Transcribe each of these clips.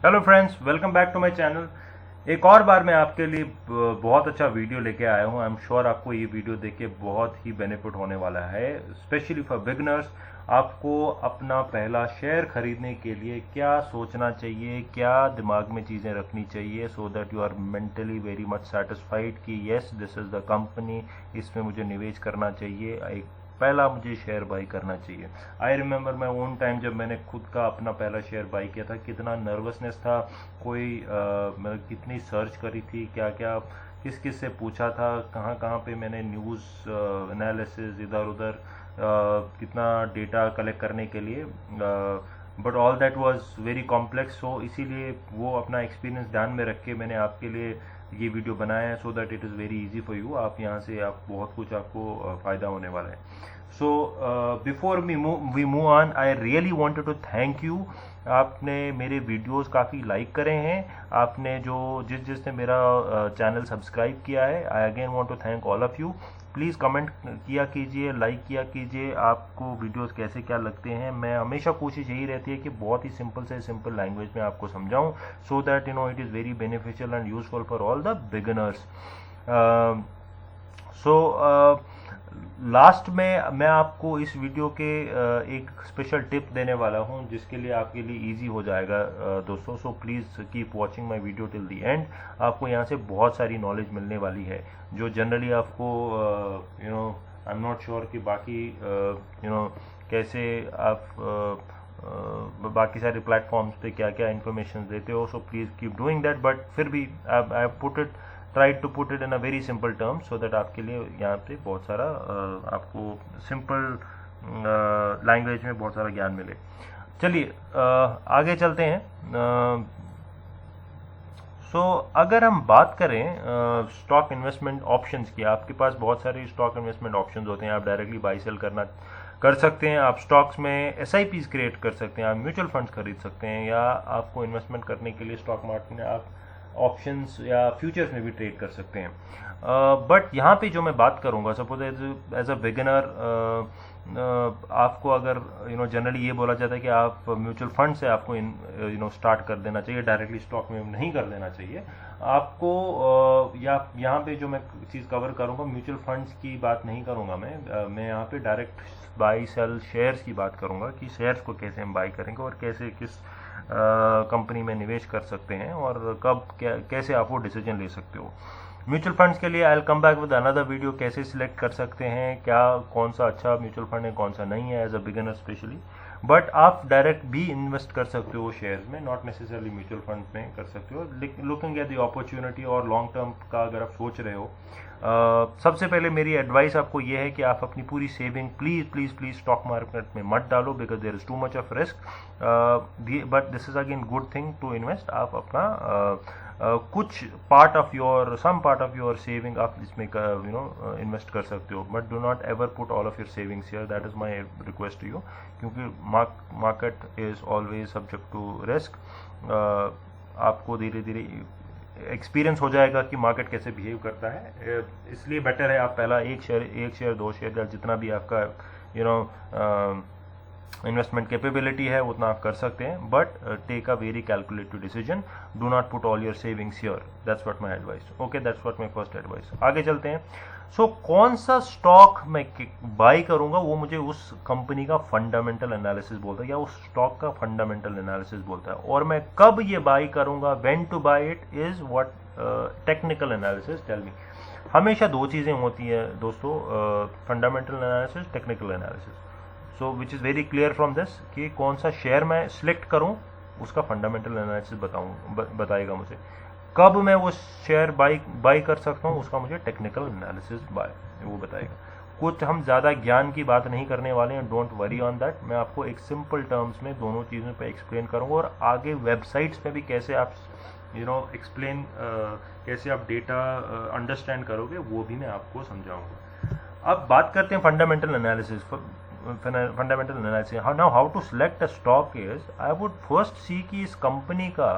Hello friends, welcome back to my channel. एक और बार मैं आपके लिए बहुत अच्छा वीडियो लेके आया हूं। आई एम श्योर आपको ये वीडियो देख के बहुत ही बेनिफिट होने वाला है, स्पेशली फॉर बिगनर्स। आपको अपना पहला शेयर खरीदने के लिए क्या सोचना चाहिए, क्या दिमाग में चीज़ें रखनी चाहिए, so that you are mentally very much satisfied कि yes this is the company, इसमें मुझे निवेश करना चाहिए, एक पहला मुझे शेयर बाई करना चाहिए। आई रिमेंबर मैं उन टाइम जब मैंने खुद का अपना पहला शेयर बाई किया था, कितना नर्वसनेस था। मैं कितनी सर्च करी थी, क्या क्या किस किस से पूछा था, कहाँ कहाँ पे मैंने न्यूज़ एनालिसिस इधर उधर कितना डेटा कलेक्ट करने के लिए। But all that was very complex, so इसीलिए वो अपना एक्सपीरियंस ध्यान में रख के मैंने आपके लिए ये वीडियो बनाया है, so that it is very easy for you. आप यहाँ से आप बहुत कुछ आपको फ़ायदा होने वाला है। So before we move on, I really wanted to thank you. आपने मेरे वीडियोस काफ़ी लाइक करे हैं। आपने जिसने मेरा चैनल सब्सक्राइब किया है, I again want to thank all of you. Please comment किया कीजिए, लाइक किया कीजिए, आपको वीडियोस कैसे क्या लगते हैं। मैं हमेशा कोशिश यही रहती है कि बहुत ही सिंपल से सिंपल लैंग्वेज में आपको समझाऊं, सो that you know it is very beneficial and useful for all the beginners. So last में मैं आपको इस वीडियो के एक स्पेशल टिप देने वाला हूं, जिसके लिए आपके लिए इजी हो जाएगा दोस्तों। सो please keep watching my video till the end. आपको यहां से बहुत सारी नॉलेज मिलने वाली है, जो जनरली आपको आई एम नॉट श्योर कि बाकी कैसे आप बाकी सारे प्लेटफॉर्म्स पे क्या क्या इन्फॉर्मेशन देते हो। So please keep doing that, but फिर भी I put it try to put it in a very simple term, so that आपके लिए यहाँ पे बहुत सारा आपको सिंपल लैंग्वेज में बहुत सारा ज्ञान मिले। चलिए आगे चलते हैं। अगर हम बात करें स्टॉक इन्वेस्टमेंट ऑप्शंस की, आपके पास बहुत सारे स्टॉक इन्वेस्टमेंट ऑप्शंस होते हैं। आप डायरेक्टली बाई सेल कर सकते हैं, आप स्टॉक्स में एसआईपीज क्रिएट कर सकते हैं, आप म्यूचुअल फंड्स खरीद सकते हैं, या आपको इन्वेस्टमेंट करने के लिए स्टॉक मार्केट में आप ऑप्शंस या फ्यूचर्स में भी ट्रेड कर सकते हैं। बट यहाँ पे जो मैं बात करूँगा, सपोज एज अ बिगिनर, आपको अगर जनरली ये बोला जाता है कि आप म्यूचुअल फंड से आपको स्टार्ट कर देना चाहिए, डायरेक्टली स्टॉक में नहीं कर देना चाहिए आपको। या यहाँ पे जो मैं चीज़ कवर करूँगा, म्यूचुअल फंड्स की बात नहीं करूँगा मैं यहाँ पे डायरेक्ट बाई सेल शेयर्स की बात करूँगा कि शेयर्स को कैसे हम बाई करेंगे और कैसे किस कंपनी में निवेश कर सकते हैं और कब कैसे आप वो डिसीजन ले सकते हो। म्यूचुअल फंड्स के लिए आई will come back with another video, कैसे सिलेक्ट कर सकते हैं, क्या कौन सा अच्छा म्यूचुअल फंड है, कौन सा नहीं है as a beginner specially. But आप डायरेक्ट भी इन्वेस्ट कर सकते हो शेयर्स में, नॉट नेसेसरली म्यूचुअल फंड में कर सकते हो, लुकिंग एट द अपॉर्चुनिटी। और लॉन्ग टर्म का अगर आप सोच रहे हो, सबसे पहले मेरी एडवाइस आपको ये है कि आप अपनी पूरी saving please please please stock market में मत डालो, because there is too much of risk. But this is again good thing to invest. आप अपना कुछ some part of your saving आप इसमें इन्वेस्ट कर सकते हो, but do not ever put all of your savings here, that is my request to you, क्योंकि market is always subject to risk. आपको धीरे धीरे एक्सपीरियंस हो जाएगा कि मार्केट कैसे बिहेव करता है, इसलिए बेटर है आप पहला एक शेयर 2 शेयर या जितना भी आपका इन्वेस्टमेंट कैपेबिलिटी है उतना आप कर सकते हैं, but take a very calculated decision. Do not put all your savings here, that's what my advice. Okay, that's what my first advice. आगे चलते हैं। कौन सा स्टॉक मैं बाई करूंगा, वो मुझे उस कंपनी का फंडामेंटल एनालिसिस बोलता है, या उस स्टॉक का फंडामेंटल एनालिसिस बोलता है। और मैं कब ये बाई करूंगा, when to buy it, is what technical analysis tell me. हमेशा दो चीज़ें होती हैं दोस्तों, fundamental analysis, technical analysis. So which is very clear from this कि कौन सा शेयर मैं सिलेक्ट करूं, उसका फंडामेंटल एनालिसिस बताएगा मुझे। कब मैं वो शेयर बाई कर सकता हूँ, उसका मुझे टेक्निकल एनालिसिस वो बताएगा। कुछ हम ज़्यादा ज्ञान की बात नहीं करने वाले हैं, डोंट वरी ऑन दैट। मैं आपको एक सिंपल टर्म्स में दोनों चीज़ों पे एक्सप्लेन करूँगा, और आगे वेबसाइट्स पे भी कैसे आप एक्सप्लेन कैसे आप डेटा अंडरस्टैंड करोगे, वो भी मैं आपको समझाऊंगा। अब बात करते हैं fundamental analysis. Fundamental analysis, now how to select a stock is, I would first see कि इस कंपनी का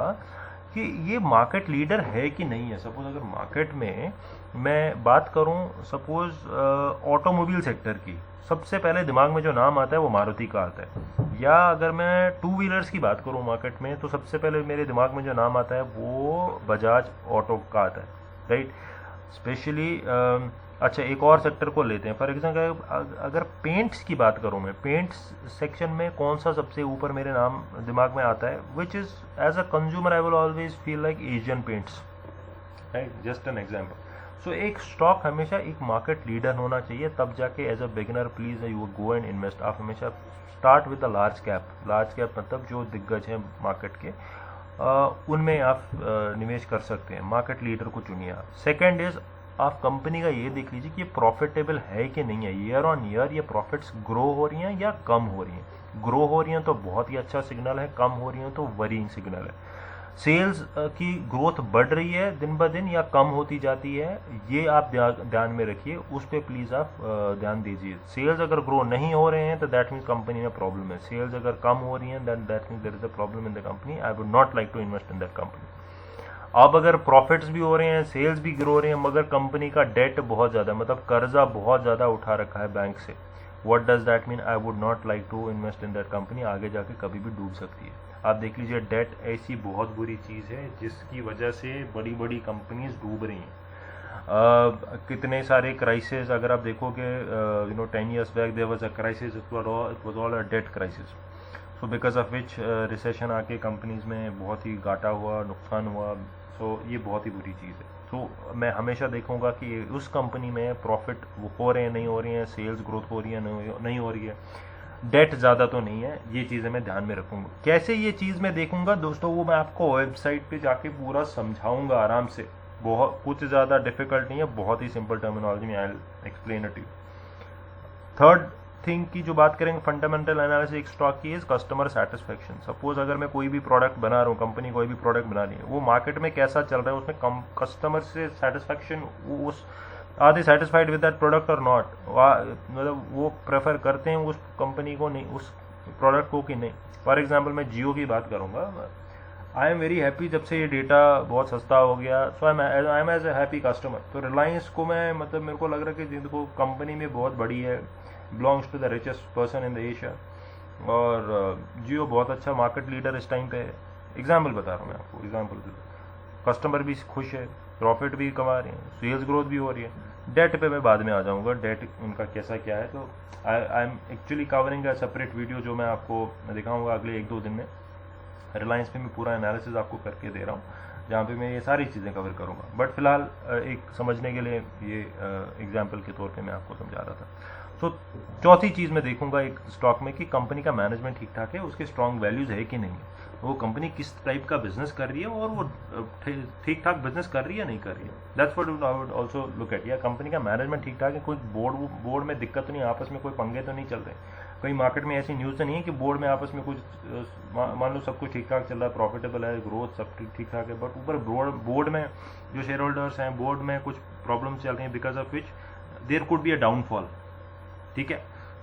कि ये मार्केट लीडर है कि नहीं है। सपोज अगर मार्केट में मैं बात करूं, सपोज ऑटोमोबाइल सेक्टर की, सबसे पहले दिमाग में जो नाम आता है वो मारुति का आता है। या अगर मैं टू व्हीलर्स की बात करूं मार्केट में, तो सबसे पहले मेरे दिमाग में जो नाम आता है वो बजाज ऑटो का आता है, राइट। स्पेशली अच्छा, एक और सेक्टर को लेते हैं, फॉर एग्जाम्पल अगर पेंट्स की बात करूं मैं, पेंट्स सेक्शन में कौन सा सबसे ऊपर मेरे नाम दिमाग में आता है, which is as a consumer I will always feel like Asian Paints, right, just an example. So एक स्टॉक हमेशा एक मार्केट लीडर होना चाहिए, तब जाके as a beginner please you go and invest. आप हमेशा start with the large cap मतलब जो दिग्गज हैं मार्केट के, उनमें आप निवेश कर सकते हैं, मार्केट लीडर को चुनिए आप। सेकेंड इज, आप कंपनी का ये देख लीजिए कि ये प्रॉफिटेबल है कि नहीं है, ईयर ऑन ईयर ये प्रॉफिट्स ग्रो हो रही हैं या कम हो रही हैं। ग्रो हो रही हैं तो बहुत ही अच्छा सिग्नल है, कम हो रही हैं तो वरीइंग सिग्नल है। सेल्स की ग्रोथ बढ़ रही है दिन ब दिन या कम होती जाती है, ये आप ध्यान में रखिए, उस पर प्लीज़ आप ध्यान दीजिए। सेल्स अगर ग्रो नहीं हो रहे हैं तो दैट मीन्स कंपनी में प्रॉब्लम है। सेल्स अगर कम हो रही हैं then that means there is a problem in the company, I would not like to invest in that company. अब अगर प्रॉफिट्स भी हो रहे हैं, सेल्स भी ग्रो रहे हैं, मगर कंपनी का डेट बहुत ज़्यादा, मतलब कर्जा बहुत ज़्यादा उठा रखा है बैंक से, what does that mean, I would not like to invest in that company. आगे जाके कभी भी डूब सकती है। आप देख लीजिए, डेट ऐसी बहुत बुरी चीज़ है जिसकी वजह से बड़ी बड़ी कंपनीज डूब रही हैं। कितने सारे क्राइसिस अगर आप देखोगे, 10 years back there was a crisis, it was all a debt crisis. So because of which recession आके कंपनीज में बहुत ही घाटा हुआ, नुकसान हुआ। सो ये बहुत ही बुरी चीज़ है। तो मैं हमेशा देखूंगा कि उस कंपनी में प्रॉफिट हो रहे हैं नहीं हो रही हैं, सेल्स ग्रोथ हो रही है नहीं हो रही है, डेट ज़्यादा तो नहीं है, ये चीज़ें मैं ध्यान में रखूंगा। कैसे ये चीज़ मैं देखूंगा दोस्तों, वो मैं आपको वेबसाइट पे जाके पूरा समझाऊंगा आराम से। बहुत कुछ ज़्यादा डिफिकल्ट नहीं है, बहुत ही सिंपल टर्मिनोलॉजी में I explain it you. Third thing की जो बात करेंगे फंडामेंटल एनालिसिस एक स्टॉक की, इज कस्टमर सेटिस्फेक्शन। सपोज अगर मैं कोई भी प्रोडक्ट बना रहा हूँ, कंपनी कोई भी प्रोडक्ट बना रही है, वो मार्केट में कैसा चल रहा है, उसमें कस्टमर से सेटिस्फेक्शन, उस are they satisfied with that product और नॉट, मतलब वो प्रेफर करते हैं उस कंपनी को, नहीं उस प्रोडक्ट को कि नहीं। फॉर एग्जाम्पल मैं जियो की बात करूँगा, आई एम वेरी हैप्पी जब से ये डेटा बहुत सस्ता हो गया, so I am as a happy customer. तो रिलायंस को मैं, मतलब मेरे को लग रहा है कि जिनको कंपनी में बहुत बड़ी है, belongs to the richest person in the Asia, और जियो बहुत अच्छा मार्केट लीडर इस टाइम पे है। एग्जाम्पल बता रहा हूँ मैं आपको, एग्जाम्पल कस्टमर भी खुश है, प्रॉफिट भी कमा रहे हैं, सेल्स ग्रोथ भी हो रही है। डेट पे मैं बाद में आ जाऊँगा, डेट उनका कैसा क्या है। तो I am actually covering a separate video जो मैं आपको दिखाऊंगा अगले 1-2 दिन में। रिलायंस पे मैं पूरा एनालिसिस आपको करके दे रहा हूँ, जहाँ पे मैं ये सारी चीज़ें कवर करूँगा। बट फिलहाल एक समझने के लिए ये एग्जाम्पल के तौर पे मैं आपको समझा रहा था। तो चौथी चीज़ मैं देखूंगा एक स्टॉक में कि कंपनी का मैनेजमेंट ठीक ठाक है, उसके स्ट्रॉन्ग वैल्यूज़ है कि नहीं है, वो कंपनी किस टाइप का बिजनेस कर रही है और वो ठीक ठाक बिजनेस कर रही है नहीं कर रही है। That's what I would also look at. या कंपनी का मैनेजमेंट ठीक ठाक है, कोई बोर्ड में दिक्कत तो नहीं, आपस में कोई पंगे तो नहीं चल रहे, कहीं मार्केट में ऐसी न्यूज़ तो नहीं है कि बोर्ड में आपस में कुछ, मान लो सब कुछ ठीक ठाक चल रहा है, प्रॉफिटेबल है, ग्रोथ सब ठीक ठाक है, बट ऊपर बोर्ड में जो शेयर होल्डर्स हैं, बोर्ड में कुछ प्रॉब्लम चल रही हैं, because of which there could be a downfall. ठीक है।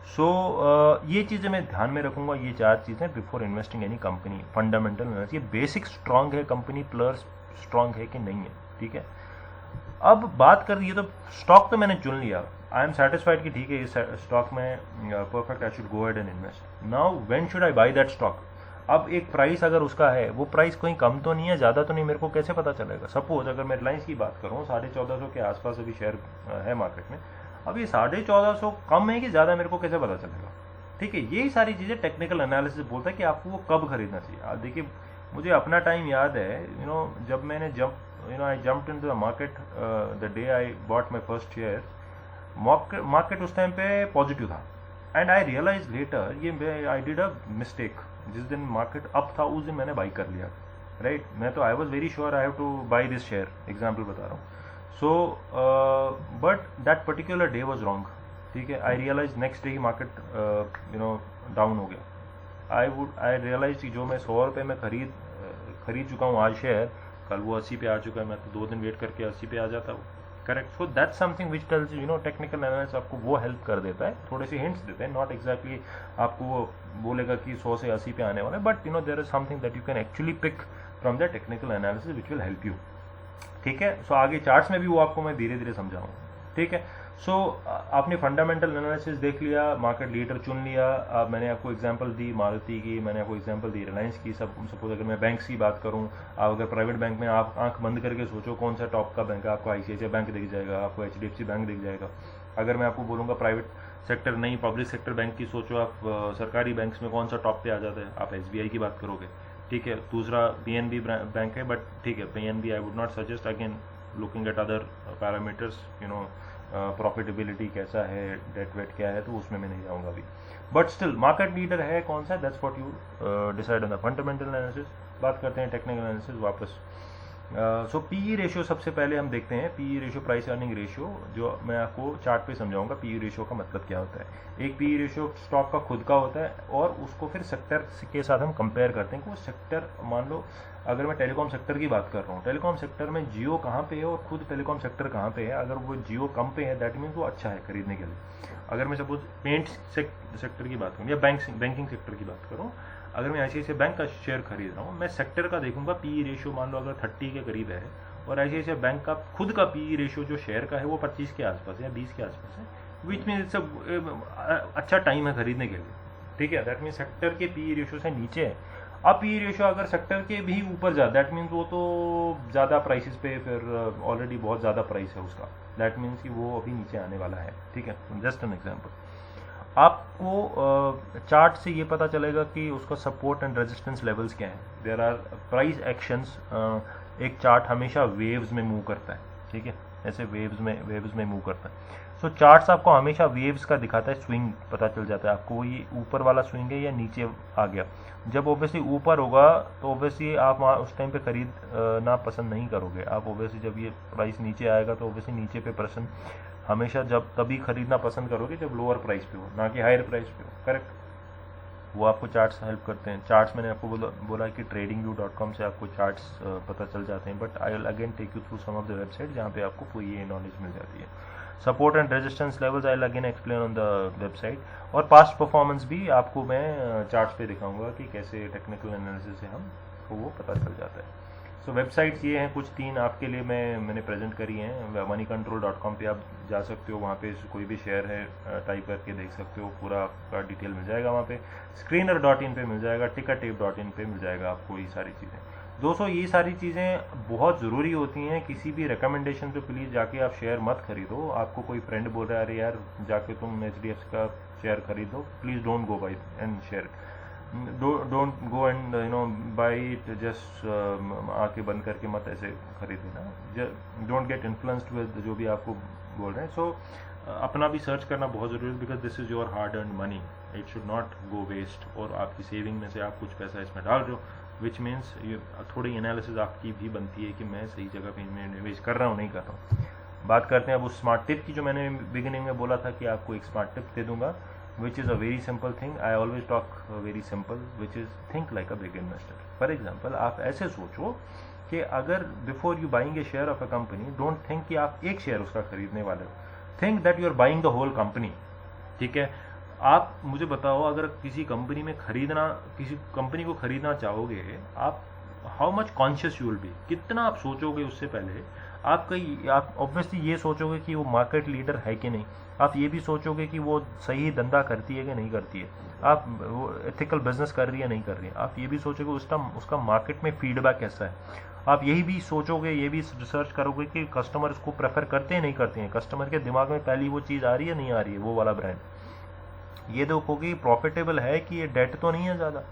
सो ये चीज़ें मैं ध्यान में रखूंगा, ये 4 चीज़ें before investing any company. Fundamental analysis, ये बेसिक स्ट्रांग है कंपनी, प्लस स्ट्रांग है कि नहीं है। ठीक है। अब बात कर रही है, तो स्टॉक तो मैंने चुन लिया, आई एम सेटिस्फाइड कि ठीक है इस स्टॉक में perfect, I should go ahead and invest. Now when should I by that stock. अब एक प्राइस अगर उसका है, वो प्राइस कोई कम तो नहीं है, ज़्यादा तो नहीं, मेरे को कैसे पता चलेगा। सपोज अगर मैं रिलायंस की बात करूँ, 1450 के आसपास अभी शेयर है मार्केट में, अब ये 1450 कम है कि ज़्यादा, मेरे को कैसे पता चलेगा। ठीक है। यही सारी चीज़ें टेक्निकल एनालिसिस बोलता है कि आपको वो कब खरीदना चाहिए। आप देखिए, मुझे अपना टाइम याद है, जब मैंने I jumped into the market the day I bought my first share. Market उस टाइम पे पॉजिटिव था, एंड आई रियलाइज लेटर ये आई डिड अ मिस्टेक। जिस दिन मार्केट अप था उस दिन मैंने बाई कर लिया, राइट। मैं तो I was very sure I have two by this share, example बता रहा हूँ। So but that particular day was wrong. ठीक है। आई रियलाइज नेक्स्ट डे ही मार्केट डाउन हो गया। आई रियलाइज कि जो मैं 100 रुपये में खरीद चुका हूँ आज शेयर, कल वो 80 पे आ चुका है, मैं तो 2 दिन वेट करके 80 पे आ जाता हूँ। Correct. So that's something which tells technical analysis आपको वो हेल्प कर देता है, थोड़े से हिंट्स देते हैं, नॉट एग्जैक्टली आपको वो बोलेगा कि 100 से 80 पे आने वाला है, but there is something that you can actually pick from the technical analysis which will help you. ठीक है, सो आगे चार्ट्स में भी वो आपको मैं धीरे धीरे समझाऊंगा। ठीक है, सो आपने फंडामेंटल एनालिसिस देख लिया, मार्केट लीडर चुन लिया। मैंने आपको एग्जांपल दी मारुति की, मैंने आपको एग्जांपल दी रिलायंस की। सपोज अगर मैं बैंक्स की बात करूं, आप अगर प्राइवेट बैंक में आप आंख बंद करके सोचो कौन सा टॉप का बैंक है, आपको ICICI बैंक दिख जाएगा, आपको HDFC बैंक दिख जाएगा। अगर मैं आपको बोलूँगा प्राइवेट सेक्टर नहीं, पब्लिक सेक्टर बैंक की सोचो आप, सरकारी बैंक्स में कौन सा टॉप पे आ जाता है, आप SBI की बात करोगे। ठीक है, दूसरा PNB बैंक है, बट ठीक है, PNB I would not suggest again looking at other parameters, profitability कैसा है, डेट वेट क्या है, तो उसमें मैं नहीं जाऊंगा अभी। बट स्टिल मार्केट लीडर है कौन सा, that's what you decide on the fundamental analysis. बात करते हैं टेक्निकल एनालिसिस वापस। सो PE रेशियो सबसे पहले हम देखते हैं। PE ratio price earning ratio, जो मैं आपको चार्ट पे समझाऊंगा PE रेशियो का मतलब क्या होता है। एक PE रेशियो स्टॉक का खुद का होता है, और उसको फिर सेक्टर के साथ हम कंपेयर करते हैं कि वो सेक्टर, मान लो अगर मैं टेलीकॉम सेक्टर की बात कर रहा हूँ, टेलीकॉम सेक्टर में जियो कहाँ पे है और खुद टेलीकॉम सेक्टर कहाँ पे है। अगर वो जियो कम पे है, दैट मीन्स वो अच्छा है खरीदने के लिए। अगर मैं सपोज पेंट सेक्टर की बात करूँ या बैंकिंग सेक्टर की बात करूँ, अगर मैं ICICI बैंक का शेयर खरीद रहा हूँ, मैं सेक्टर का देखूंगा PE रेशियो मान लो अगर 30 के करीब है, और ICICI बैंक का खुद का PE रेशियो जो शेयर का है वो 25 के आसपास या 20 के आसपास है, विच मीन इट्स अच्छा टाइम है खरीदने के लिए। ठीक है, दैट मीन सेक्टर के PE रेशियो से नीचे है। अब PE रेशियो अगर सेक्टर के भी ऊपर जाए, दैट मीन्स वो तो ज़्यादा प्राइसेस पे, फिर ऑलरेडी बहुत ज़्यादा प्राइस है उसका, दैट मीन्स कि वो अभी नीचे आने वाला है। ठीक है, जस्ट एन एग्जाम्पल। आपको चार्ट से ये पता चलेगा कि उसका सपोर्ट एंड रेजिस्टेंस लेवल्स क्या हैं। There are price actions. एक चार्ट हमेशा वेव्स में मूव करता है। ठीक है, ऐसे वेव्स में मूव करता है। सो चार्ट्स आपको हमेशा वेव्स का दिखाता है, स्विंग पता चल जाता है आपको, ये ऊपर वाला स्विंग है या नीचे आ गया। जब ऑब्वियसली ऊपर होगा तो ऑब्वियसली आप वहाँ उस टाइम पे खरीदना पसंद नहीं करोगे। आप ऑब्वियसली जब ये प्राइस नीचे आएगा तो ऑब्वियसली नीचे पे पर्सन हमेशा जब तभी खरीदना पसंद करोगे जब लोअर प्राइस पे हो, ना कि हायर प्राइस पे हो। करेक्ट, वो आपको चार्ट्स हेल्प करते हैं। चार्ट्स मैंने आपको बोला कि tradingview.com से आपको चार्ट्स पता चल जाते हैं, but I will again take you through some of the website जहाँ पे आपको पूरी ये नॉलेज मिल जाती है। Support and resistance levels I will again explain on the website, और पास्ट परफॉर्मेंस भी आपको मैं चार्ट्स पे दिखाऊंगा कि कैसे टेक्निकल एनालिसिस से हमको वो पता चल जाता है। सो वेबसाइट्स ये हैं कुछ 3 आपके लिए मैंने प्रेजेंट करी हैं। moneycontrol.com पे आप जा सकते हो, वहाँ पे कोई भी शेयर है टाइप करके देख सकते हो, पूरा आपका डिटेल मिल जाएगा वहाँ पे। screener.in पे मिल जाएगा, tickertape.in पे मिल जाएगा आपको ये सारी चीज़ें। दोस्तों ये सारी चीज़ें बहुत ज़रूरी होती हैं, किसी भी रिकमेंडेशन पे प्लीज़ जाके आप शेयर मत खरीदो। आपको कोई फ्रेंड बोल रहा है अरे यार जाके तुम HDFC का शेयर खरीदो, please don't go by and share, don't go and by it just आके बंद करके मत ऐसे खरीद लेना। डोंट गेट इन्फ्लुएंस्ड विद जो भी आपको बोल रहे हैं। सो अपना भी सर्च करना बहुत ज़रूरी है, because this is your hard earn money, it should not go waste. और आपकी सेविंग में से आप कुछ पैसा इसमें डाल रहे हो, विच मीन्स थोड़ी एनालिसिस आपकी भी बनती है कि मैं सही जगह पे निवेश कर रहा हूँ नहीं कर रहा हूँ। बात करते हैं अब उस स्मार्ट टिप की जो मैंने बिगिनिंग में बोला था कि आपको एक स्मार्ट टिप दे दूंगा, which is a very simple thing. I always talk very simple, which is think like a big investor. For example, आप ऐसे सोचो कि अगर before you buying a share of a company, don't think कि आप एक share उसका खरीदने वाले हो, think that you are buying the whole company. ठीक है, आप मुझे बताओ अगर किसी कंपनी में किसी कंपनी को खरीदना चाहोगे, आप how much conscious you will be, कितना आप सोचोगे उससे पहले। आप ऑब्वियसली ये सोचोगे कि वो मार्केट लीडर है कि नहीं, आप ये भी सोचोगे कि वो सही धंधा करती है कि नहीं करती है, आप वो एथिकल बिजनेस कर रही है नहीं कर रही है, आप ये भी सोचोगे उसका मार्केट में फीडबैक कैसा है, आप यही भी सोचोगे, ये भी रिसर्च करोगे कि कस्टमर इसको प्रेफर करते हैं नहीं करते हैं, कस्टमर के दिमाग में पहली वो चीज़ आ रही है नहीं आ रही है वो वाला ब्रांड, ये देखोगे प्रॉफिटेबल है कि ये डेट तो नहीं है ज़्यादा,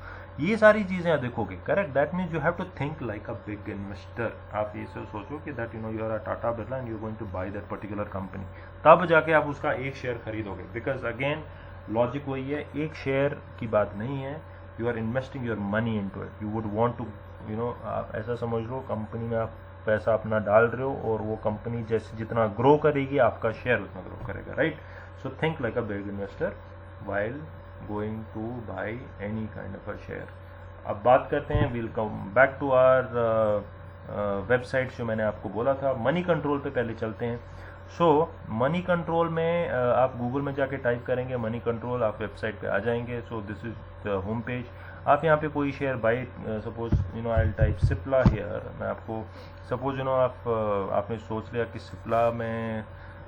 ये सारी चीज़ें आप देखोगे। Correct, that means you have to think like a big investor. आप ये सोचो कि that you are a Tata Birla and you going to buy that particular company, तब जाके आप उसका एक शेयर खरीदोगे। बिकॉज अगेन लॉजिक वही है, एक शेयर की बात नहीं है, you are investing your money into it. You would want to आप ऐसा समझ लो कंपनी में आप पैसा अपना डाल रहे हो और वो कंपनी जैसे जितना ग्रो करेगी आपका शेयर उतना ग्रो करेगा। Right, so think like a big investor while going to buy any kind of a share. अब बात करते हैं, we'll come back to our website जो मैंने आपको बोला था। मनी कंट्रोल पे पहले चलते हैं। सो मनी कंट्रोल में आप गूगल में जाके टाइप करेंगे मनी कंट्रोल, आप वेबसाइट पे आ जाएंगे। So this is the home page. आप यहाँ पे कोई share buy suppose I type Cipla here, मैं आपको सपोज आपने सोच लिया कि सिप्ला में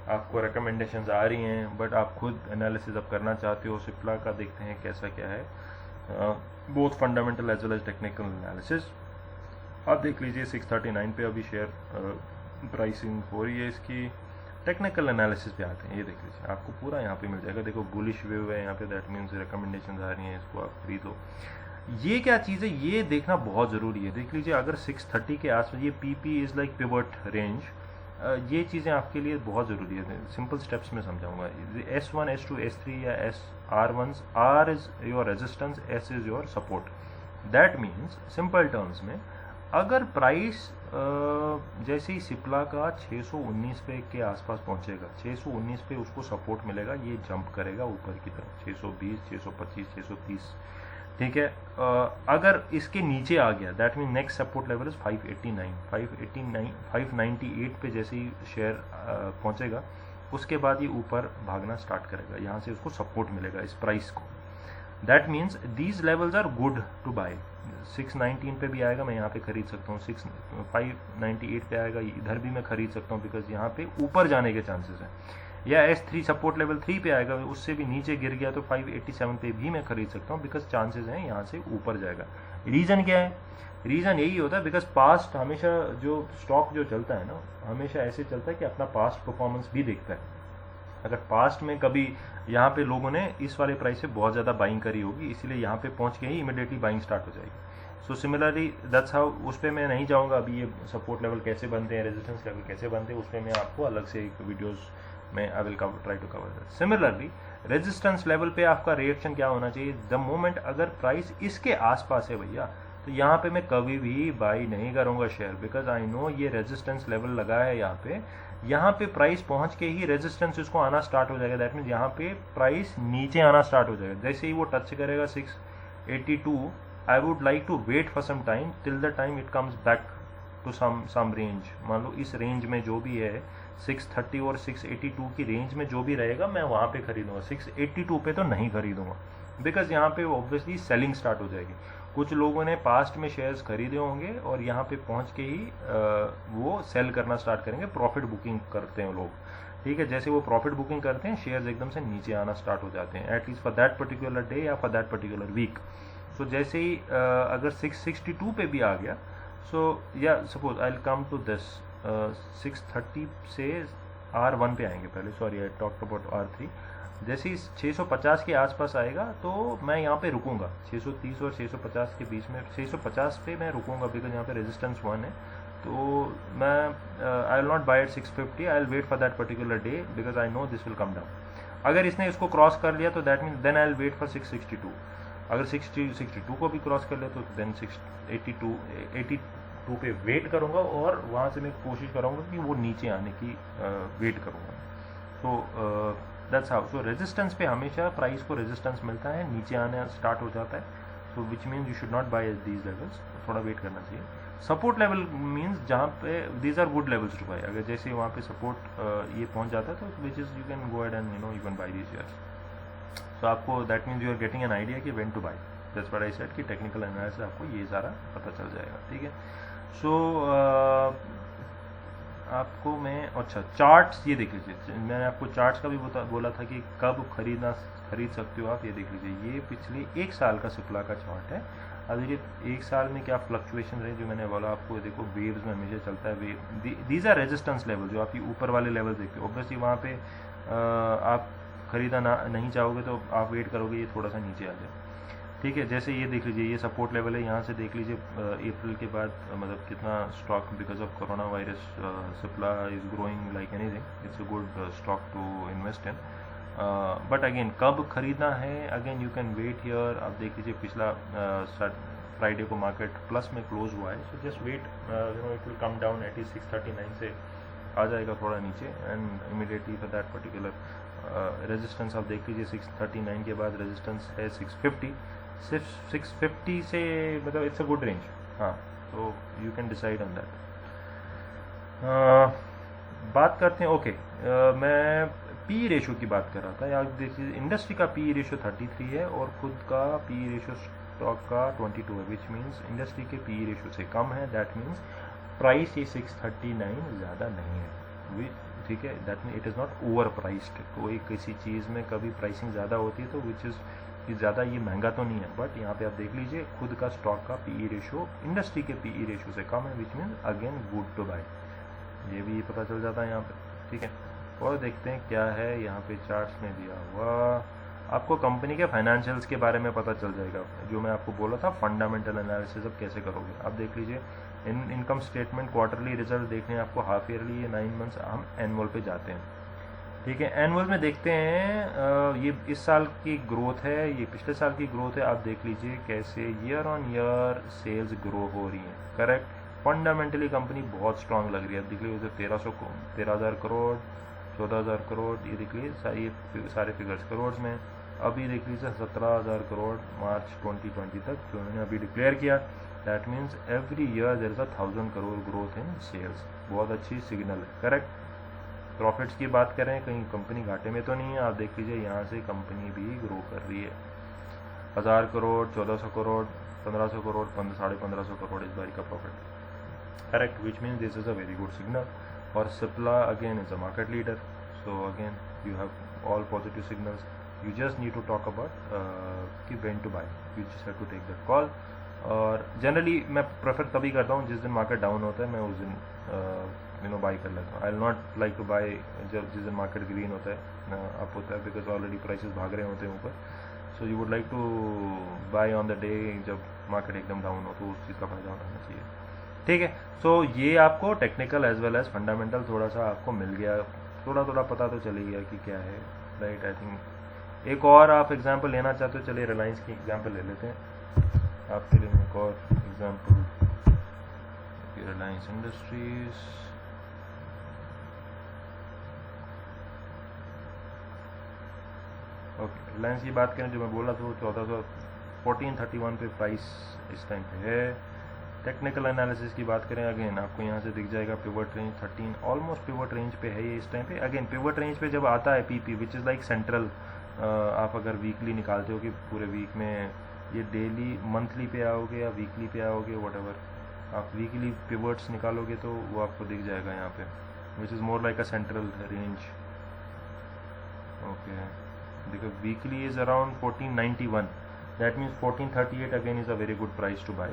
आपको रिकमेंडेशंस आ रही हैं, बट आप खुद एनालिसिस अब करना चाहते हो सिप्ला का, देखते हैं कैसा क्या है, both fundamental as well as technical analysis. आप देख लीजिए 639 पे अभी शेयर प्राइसिंग हो रही है इसकी। टेक्निकल एनालिसिस पे आते हैं, ये देख लीजिए आपको पूरा यहाँ पे मिल जाएगा। देखो बुलिश व्यू है यहाँ पे, दैट मीन्स रिकमेंडेशन आ रही हैं, इसको आप खरीदो। ये क्या चीज़ है ये देखना बहुत ज़रूरी है। देख लीजिए अगर 630 के आसपास, ये PP is like pivot range, ये चीज़ें आपके लिए बहुत ज़रूरी है। सिंपल स्टेप्स में समझाऊंगा। S1 S2 S3 या R1, R is your resistance, S is your support. That means simple terms में अगर प्राइस जैसे ही सिप्ला का 619 पे के आसपास पहुंचेगा, 619 पे उसको सपोर्ट मिलेगा, ये जंप करेगा ऊपर की तरफ 620, 625, 630, ठीक है। अगर इसके नीचे आ गया, that mean next support level is 589, 598 पे जैसे ही शेयर पहुंचेगा, उसके बाद ये ऊपर भागना स्टार्ट करेगा, यहाँ से उसको सपोर्ट मिलेगा इस प्राइस को। That means these levels are good to buy. 619 पे भी आएगा, मैं यहाँ पे खरीद सकता हूँ। 598 पे आएगा, इधर भी मैं खरीद सकता हूँ, बिकॉज यहाँ पे ऊपर जाने के चांसेस हैं। या S3 सपोर्ट लेवल 3 पे आएगा, उससे भी नीचे गिर गया तो 587 पे भी मैं खरीद सकता हूँ, बिकॉज चांसेस हैं यहाँ से ऊपर जाएगा। रीज़न क्या है? रीज़न यही होता है बिकॉज पास्ट हमेशा जो स्टॉक जो चलता है ना, हमेशा ऐसे चलता है कि अपना पास्ट परफॉर्मेंस भी देखता है। अगर पास्ट में कभी यहाँ पे लोगों ने इस वाले प्राइस से बहुत ज़्यादा बाइंग करी होगी, इसीलिए यहाँ पे पहुँच के ही इमीडिएटली बाइंग स्टार्ट हो जाएगी। सो सिमिलरली दैट्स हाउ, उस पर मैं नहीं जाऊँगा अभी, ये सपोर्ट लेवल कैसे बनते हैं, रेजिस्टेंस लेवल कैसे बनते हैं, उस पर मैं आपको अलग से एक वीडियोज़ में I will try to cover that. Similarly resistance level पे आपका रिएक्शन क्या होना चाहिए? द मोमेंट अगर प्राइस इसके आसपास है भैया, तो यहाँ पे मैं कभी भी बाई नहीं करूँगा शेयर, बिकॉज आई नो ये रेजिस्टेंस लेवल लगा है यहाँ पे प्राइस पहुँच के ही रेजिस्टेंस इसको आना स्टार्ट हो जाएगा। दैट मीन्स यहाँ पे प्राइस नीचे आना स्टार्ट हो जाएगा। जैसे ही वो टच करेगा 682, I would like to wait for some time till the time it comes back to some range. मान लो इस रेंज में जो भी है 630 और 682 की रेंज में जो भी रहेगा, मैं वहाँ पे खरीदूंगा। 682 पे तो नहीं खरीदूंगा, बिकॉज यहाँ पे ऑब्वियसली सेलिंग स्टार्ट हो जाएगी। कुछ लोगों ने पास्ट में शेयर्स खरीदे होंगे और यहाँ पे पहुँच के ही वो सेल करना स्टार्ट करेंगे। प्रॉफिट बुकिंग करते हैं लोग, ठीक है। जैसे वो प्रॉफिट बुकिंग करते हैं, शेयर्स एकदम से नीचे आना स्टार्ट हो जाते हैं, at least for that particular day या फॉर दैट पर्टिकुलर वीक। सो जैसे ही अगर 662 पे भी आ गया, सो या suppose I will come to this 630 से R1 पे आएंगे पहले, sorry I talked about R3। जैसे ही 650 के आसपास आएगा तो मैं यहाँ पे रुकूंगा, 630 और 650 के बीच में। 650 पे मैं रुकूंगा बिकॉज यहाँ पे रेजिस्टेंस 1 है, तो मैं I will not buy at 650, I will wait for that particular day because I know this will come down. अगर इसने इसको क्रॉस कर लिया तो that mean then I will wait for 662। अगर 62 को भी क्रॉस कर लिया तो देन 82 पे वेट करूंगा और वहाँ से मैं कोशिश करूंगा कि वो नीचे आने की वेट करूंगा। तो दैट्स हाउ। सो रेजिस्टेंस पे हमेशा प्राइस को रेजिस्टेंस मिलता है, नीचे आने स्टार्ट हो जाता है, so which means you should not buy these levels, थोड़ा वेट करना चाहिए। सपोर्ट लेवल मीन्स जहाँ पे these are good levels to buy. अगर जैसे वहाँ पे सपोर्ट ये पहुँच जाता है तो which is you can go ahead and you can buy these shares. So आपको that means you are getting an idea कि when to buy. That's what I said कि टेक्निकल एनालिसिस आपको ये सारा पता चल जाएगा, ठीक है। सो आपको मैं अच्छा चार्ट्स ये देख लीजिए, मैंने आपको चार्ट्स का भी बोला था कि कब खरीद सकते हो आप। ये देख लीजिए, ये पिछले 1 साल का सिप्ला का चार्ट है। अब देखिए 1 साल में क्या फ्लक्चुएशन रहे, जो मैंने बोला आपको, देखो वेव्स में हमेशा चलता है wave. These are resistance level, जो आपकी ऊपर वाले लेवल देखते हो। ऑब्वियसली वहाँ पे आप खरीदा नहीं चाहोगे तो आप वेट करोगे ये थोड़ा सा नीचे आ जाए, ठीक है। जैसे ये देख लीजिए, ये सपोर्ट लेवल है, यहाँ से देख लीजिए अप्रैल के बाद मतलब कितना stock because of corona virus Cipla is growing like anything. It's a good stock to invest in, but again कब खरीदना है, again you can wait here. आप देख लीजिए पिछला फ्राइडे को मार्केट प्लस में क्लोज हुआ है, so just wait, it will come down at 639 से आ जाएगा थोड़ा नीचे, and immediately for that particular resistance आप देख लीजिए 639 के बाद रेजिस्टेंस है 650। सिर्फ 650 से मतलब इट्स अ गुड रेंज, हाँ। तो you can decide on that. बात करते हैं, ओके मैं पी रेशो की बात कर रहा था। यार देखिए इंडस्ट्री का पी रेशो 33 है और खुद का पी रेशो स्टॉक का 22 है, विच मीन्स इंडस्ट्री के पी रेशो से कम है, दैट मीन्स प्राइस ये 639 ज़्यादा नहीं है, ठीक है, that mean it is not over priced. कोई किसी चीज़ में कभी प्राइसिंग ज़्यादा होती है तो विच इज़ ज़्यादा ये महंगा तो नहीं है, बट यहाँ पे आप देख लीजिए खुद का स्टॉक का पीई रेशो इंडस्ट्री के पीई रेशो से कम है, which mean again good to buy, ये भी पता चल जाता है यहाँ पे, ठीक है। और देखते हैं क्या है यहाँ पे चार्ट्स में दिया हुआ, आपको कंपनी के फाइनेंशियल्स के बारे में पता चल जाएगा, जो मैं आपको बोला था फंडामेंटल एनालिसिस अब कैसे करोगे। आप देख लीजिए इनकम स्टेटमेंट क्वार्टरली रिजल्ट देखने हैं आपको, हाफ ईयरली, ये 9 मंथ्स, हम एनुअल पे जाते हैं, ठीक है। एनुअल में देखते हैं ये इस साल की ग्रोथ है, ये पिछले साल की ग्रोथ है, आप देख लीजिए कैसे year on year cells grow हो रही हैं, करेक्ट। फंडामेंटली कंपनी बहुत स्ट्रांग लग रही है, देख लीजिए 13,000 करोड़, 14,000 करोड़, ये देख लीजिए ये सारे फिगर्स करोड़ में। अभी देख लीजिए 17,000 करोड़ मार्च 2020 तक जो उन्होंने अभी डिक्लेयर किया, that means every year there is 1,000 crore growth in sales, बहुत अच्छी सिग्नल है, करेक्ट। प्रॉफिट्स की बात करें, कहीं कंपनी घाटे में तो नहीं है, आप देख लीजिए यहाँ से कंपनी भी ग्रो कर रही है, 1,000 करोड़, 1,400 करोड़, 1,500 करोड़, 1,500 करोड़ इस बारी का profit, correct, which means this is a very good signal. और Cipla again is a market leader, so again you have all positive signals, you just need to talk about कि when to buy, you just have to take that call। और generally मैं prefer तभी करता हूँ जिस दिन market down होता है, मैं उस दिन बाई कर लेता हूँ। आई will not like two by जब जिस दिन मार्केट ग्रीन होता है, अप होता है, बिकॉज ऑलरेडी प्राइसेस भाग रहे होते हैं ऊपर, so you would like two by on the day जब मार्केट एकदम डाउन हो, तो उस चीज़ का फायदा होना चाहिए, ठीक है। सो ये आपको technical as well as fundamental थोड़ा सा आपको मिल गया, थोड़ा पता तो चल गया कि क्या है, राइट। आई थिंक एक और आप एग्जांपल लेना चाहते हो, चलिए रिलायंस की एग्जांपल ले लेते हैं आपके लिए, एक और example, Reliance industries, okay, Reliance की बात करें, जो मैं बोला था 1431 पे प्राइस इस टाइम पे है। टेक्निकल एनालिसिस की बात करें, अगेन आपको यहाँ से दिख जाएगा pivot range 13, almost pivot range पे है ये इस टाइम पे। अगेन पिवट रेंज पे जब आता है PP which is like central, आप अगर वीकली निकालते हो कि पूरे वीक में ये डेली मंथली पे आओगे या वीकली पे आओगे, व्हाटएवर, आप वीकली पिवट्स निकालोगे तो वो आपको दिख जाएगा यहाँ पे, which is more like a central range, okay. देखो weekly is around 1491, that means 1438 again is a very good price to buy,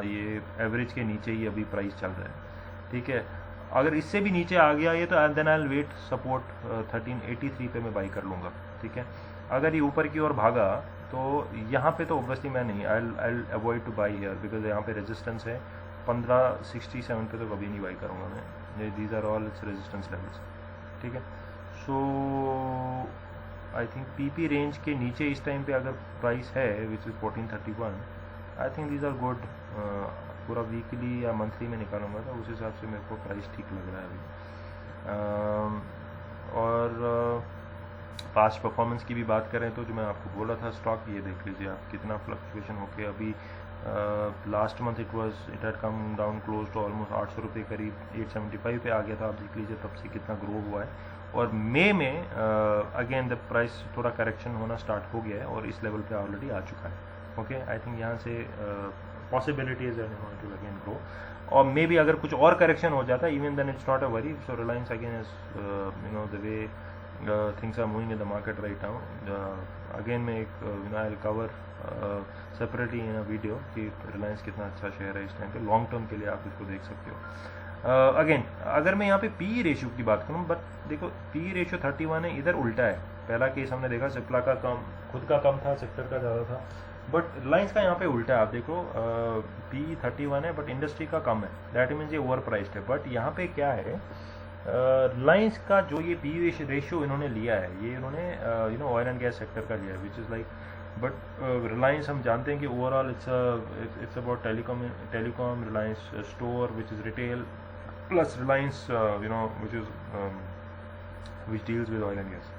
ये एवरेज के नीचे ही अभी प्राइस चल रहा है, ठीक है। अगर इससे भी नीचे आ गया ये तो then I will wait support 1383 पे मैं बाई कर लूँगा, ठीक है। अगर ये ऊपर की ओर भागा तो यहाँ पे तो ऑब्वियसली मैं नहीं, I avoid two by here, because यहाँ पे रेजिस्टेंस है 1567 पे, तो कभी नहीं बाई करूँगा मैं, these are all it's resistance levels, ठीक है। So I think PP range के नीचे इस टाइम पे अगर प्राइस है which is 1431, I think these are good, पूरा वीकली या मंथली में निकालूंगा तो उस हिसाब से मेरे को प्राइस ठीक लग रहा है अभी। और पास्ट परफॉर्मेंस की भी बात करें तो जो मैं आपको बोला था स्टॉक, ये देख लीजिए आप कितना फ्लक्चुएशन होके अभी last month it had come down close to almost 800 रुपये करीब 875 पे आ गया था, आप देख लीजिए तब से कितना ग्रो हुआ है। और मई में अगेन द प्राइस थोड़ा करेक्शन होना स्टार्ट हो गया है और इस लेवल पे ऑलरेडी आ चुका है, ओके। आई थिंक यहाँ से पॉसिबिलिटीज है टू अगेन ग्रो, और मे बी अगर कुछ और करेक्शन हो जाता है even then it's not a worry. So Reliance again is the way things are moving in the market right now. Again मैं एक I will cover separately in a video कि रिलायंस कितना अच्छा शेयर है इस टाइम पे, लॉन्ग टर्म के लिए आप इसको देख सकते हो। अगेन अगर मैं यहाँ पे पी रेशियो की बात करूँ, बट देखो पी रेशियो 31 है, इधर उल्टा है। पहला केस हमने देखा सिप्ला का कम, खुद का कम था, सेक्टर का ज़्यादा था, बट रिलायंस का यहाँ पे उल्टा है। आप देखो पी 31 है बट इंडस्ट्री का कम है, दैट मीन्स ये ओवर प्राइस्ड है। बट यहाँ पे क्या है, रिलायंस का जो ये पी रेशियो इन्होंने लिया है, ये इन्होंने ऑयल एंड गैस सेक्टर का लिया है which is like, but Reliance हम जानते हैं कि overall it's about telecom, Reliance store which is retail, plus Reliance which deals with oil and gas.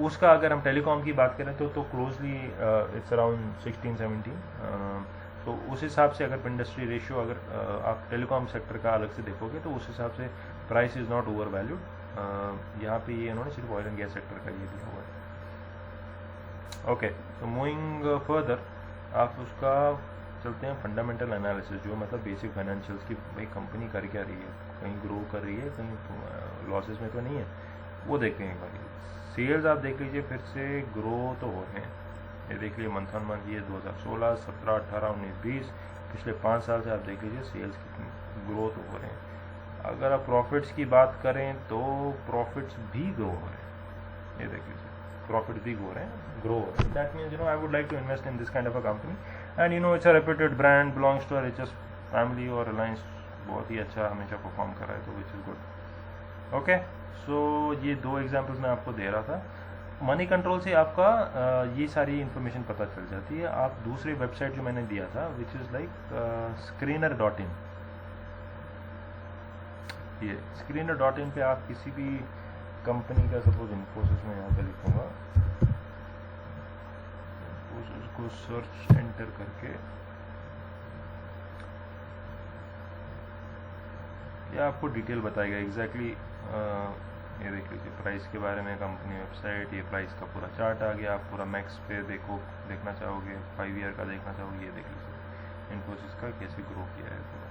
उसका अगर हम टेलीकॉम की बात करें तो क्लोजली इट्स अराउंड 16-17। तो उस हिसाब से अगर इंडस्ट्री रेशियो अगर आप टेलीकॉम सेक्टर का अलग से देखोगे तो उस हिसाब से price is not over valued. यहाँ पे ये इन्होंने सिर्फ ऑयल एंड गैस सेक्टर का ये दिया हुआ है, ओके। तो मूविंग फर्दर, आप उसका चलते हैं फंडामेंटल एनालिसिस, जो मतलब बेसिक फाइनेंशियल्स की, भाई कंपनी कर क्या रही है, कहीं ग्रो कर रही है, कहीं लॉसेस में तो नहीं है, वो देखें एक बार। सेल्स आप देख लीजिए, फिर से ग्रो तो हो रहे हैं, ये देख लीजिए मंथ ऑन मंथ, ये 2016, 17, 18, 19, 20, पिछले 5 साल से आप देख लीजिए सेल्स कितनी ग्रो तो हो रहे हैं। अगर आप प्रॉफिट्स की बात करें तो प्रॉफिट्स भी ग्रो हो रहे हैं, ये देख लीजिए प्रॉफिट भी ग्रो हो रहे हैं। That means I would like to invest in this kind of a company, and it's a reputed brand, belongs to richest family, और रिलायंस बहुत ही अच्छा हमेशा परफॉर्म कर रहा है, तो विच इज़ गुड। ओके, सो ये 2 एग्जाम्पल्स मैं आपको दे रहा था। मनी कंट्रोल से आपका ये सारी इन्फॉर्मेशन पता चल जाती है। आप दूसरे वेबसाइट जो मैंने दिया था, विच इज़ लाइक screener.in, ये screener.in पे आप किसी भी कंपनी का, सपोज इन्फोसिस में यहाँ पे लिखूँगा, उसको सर्च एंटर करके ये आपको डिटेल बताएगा एग्जैक्टली। ये देख लीजिए प्राइस के बारे में, कंपनी वेबसाइट, ये प्राइस का पूरा चार्ट आ गया। आप पूरा मैक्स पे देखना चाहोगे, 5 ईयर का देखना चाहोगे, ये देख लीजिए इन्फोसिस का कैसे ग्रो किया है पूरा,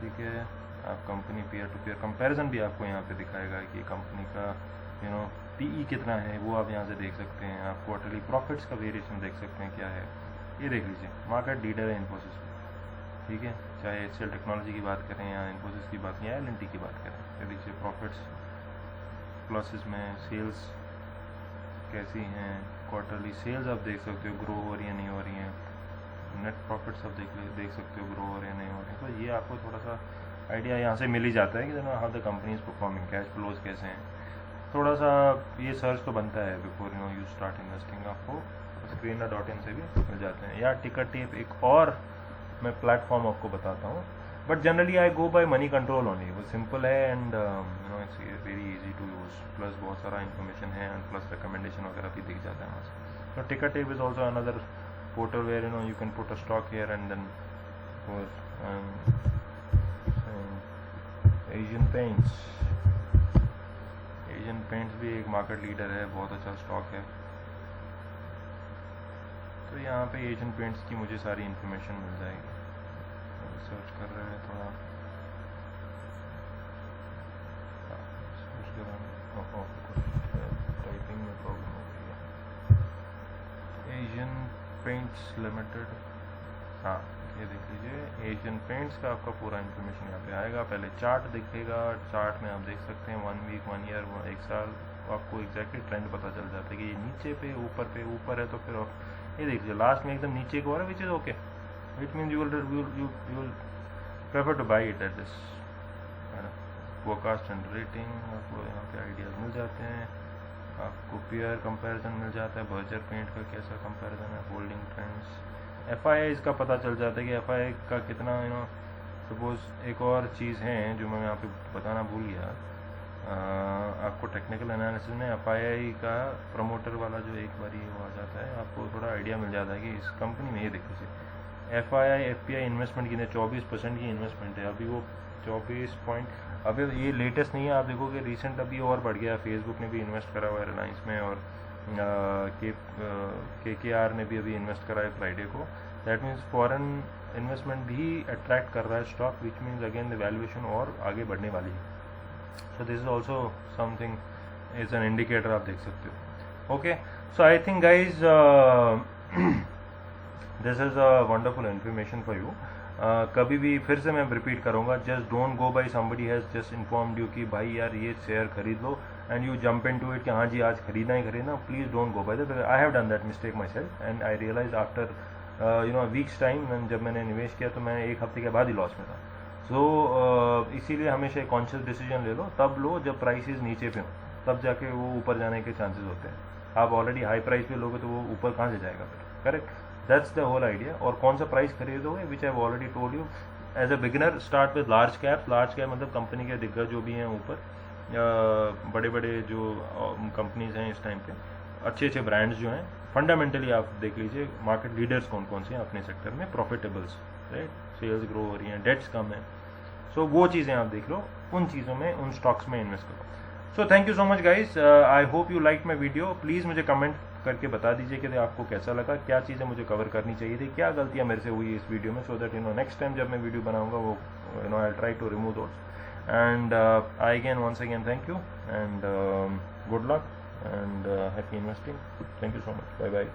ठीक है। आप company peer to peer comparison भी आपको यहाँ पे दिखाएगा कि कंपनी का PE कितना है, वो आप यहाँ से देख सकते हैं। आप क्वार्टरली प्रॉफिट्स का वेरिएशन देख सकते हैं क्या है, ये देख लीजिए। मार्केट लीडर है इन्फोसिस, ठीक है, चाहे HCL टेक्नोलॉजी की बात करें या इन्फोसिस की बात करें या L&T की बात करें। ये देखिए प्रॉफिट्स प्लसेस में, सेल्स कैसी हैं, क्वार्टरली सेल्स आप देख सकते हो ग्रो हो रही है नहीं हो रही हैं, नेट प्रॉफिट्स आप देख सकते हो ग्रो हो रहे हैं नहीं हो रहे हैं। तो ये आपको थोड़ा सा आइडिया यहाँ से मिल ही जाता है कि how the company is performing, cash flows कैसे हैं। थोड़ा सा ये सर्च तो बनता है बिफोर यू स्टार्ट इन्वेस्टिंग। आपको screener.in से भी मिल जाते हैं, या टिकट टेप एक और मैं प्लेटफॉर्म आपको बताता हूँ, but generally I go by money control only. वो सिंपल है and it's very easy to use, plus बहुत सारा इन्फॉर्मेशन है एंड प्लस रिकमेंडेशन वगैरह भी दिख जाता है वहाँ से। तो ticker tape is also another portal where you can put a stock here, and then Asian Paints भी एक मार्केट लीडर है, बहुत अच्छा स्टॉक है। तो यहाँ पे एशियन पेंट्स की मुझे सारी इन्फॉर्मेशन मिल जाएगी। सर्च कर रहे हैं थोड़ा, सर्च टाइपिंग में प्रॉब्लम हो गई है। एशियन पेंट्स लिमिटेड, हाँ ये देख लीजिए एशियन पेंट्स का आपका पूरा इन्फॉर्मेशन यहाँ पे आएगा। पहले चार्ट दिखेगा, चार्ट में आप देख सकते हैं 1 वीक, 1 ईयर, 1 साल, आपको एग्जैक्टली ट्रेंड पता चल जाता है कि ये नीचे पे ऊपर है, तो फिर ये देख लीजिए लास्ट में एकदम नीचे को हो रहा है, which is okay, it means you will prefer to buy it at this, है ना। फोरकास्ट एंड रेटिंग आपको यहाँ पे आइडियाज़ मिल जाते हैं, आपको पीयर कंपैरिजन मिल जाता है, बर्जर पेंट का कैसा कंपैरिजन है, होल्डिंग ट्रेंड्स, FII का पता चल जाता है कि FII का कितना, सपोज एक और चीज़ है जो मैं यहाँ पे बताना भूल गया, आपको टेक्निकल एनालिसिस में FII का प्रमोटर वाला जो एक बार ये वो आ जाता है, आपको थोड़ा आइडिया मिल जाता है कि इस कंपनी में, ये देखो से FII FPI इन्वेस्टमेंट की 24% की इन्वेस्टमेंट है अभी, वो 24 पॉइंट, अभी ये लेटेस्ट नहीं है, आप देखोगे रिसेंट अभी और बढ़ गया। फेसबुक ने भी इन्वेस्ट करा हुआ है रिलायंस में, और KKR ने भी अभी इन्वेस्ट करा है फ्राइडे को। दैट मीन्स फॉरेन इन्वेस्टमेंट भी अट्रैक्ट कर रहा है stock, which means again the valuation और आगे बढ़ने वाली है। सो this is also something, is an indicator, आप देख सकते हो। Okay, so I think guys this is a wonderful information for you. कभी भी फिर से मैं रिपीट करूंगा, just don't go by somebody has just informed you कि भाई यार ये शेयर खरीद लो, and you jump in to it कि हाँ जी आज खरीदना ही खरीदना। Please don't go by that. I have done that mistake myself, and I realise after weeks time, जब मैंने निवेश किया तो मैं 1 हफ्ते के बाद ही लॉस में था। सो इसीलिए हमेशा एक कॉन्शियस डिसीजन ले लो, तब लो जब प्राइसेस नीचे पे हो, तब जाके वो ऊपर जाने के चांसेस होते हैं। आप ऑलरेडी हाई प्राइस पे लोगे तो वो ऊपर कहाँ से जाएगा फिर, correct. That's the whole idea. और कौन सा प्राइस खरीदोगे, which I have already told you, as a beginner start with large caps. Large cap मतलब कंपनी के दिग्गज जो भी हैं ऊपर, बड़े बड़े जो कंपनीज हैं इस टाइम पे, अच्छे अच्छे ब्रांड्स जो हैं, फंडामेंटली आप देख लीजिए मार्केट लीडर्स कौन कौन से हैं अपने सेक्टर में, प्रॉफिटेबल्स, राइट, सेल्स ग्रो हो रही हैं, डेट्स कम है। सो वो चीज़ें आप देख लो, उन चीज़ों में, उन स्टॉक्स में इन्वेस्ट करो। So thank you so much guys, I hope you like my video. Please मुझे कमेंट करके बता दीजिए कि आपको कैसा लगा, क्या चीज़ें मुझे कवर करनी चाहिए थी, क्या गलतियाँ मेरे से हुई इस वीडियो में, सो दैट नेक्स्ट टाइम जब मैं वीडियो बनाऊँगा वो I try to remove those. And I once again thank you, and good luck and happy investing. Thank you so much. Bye bye.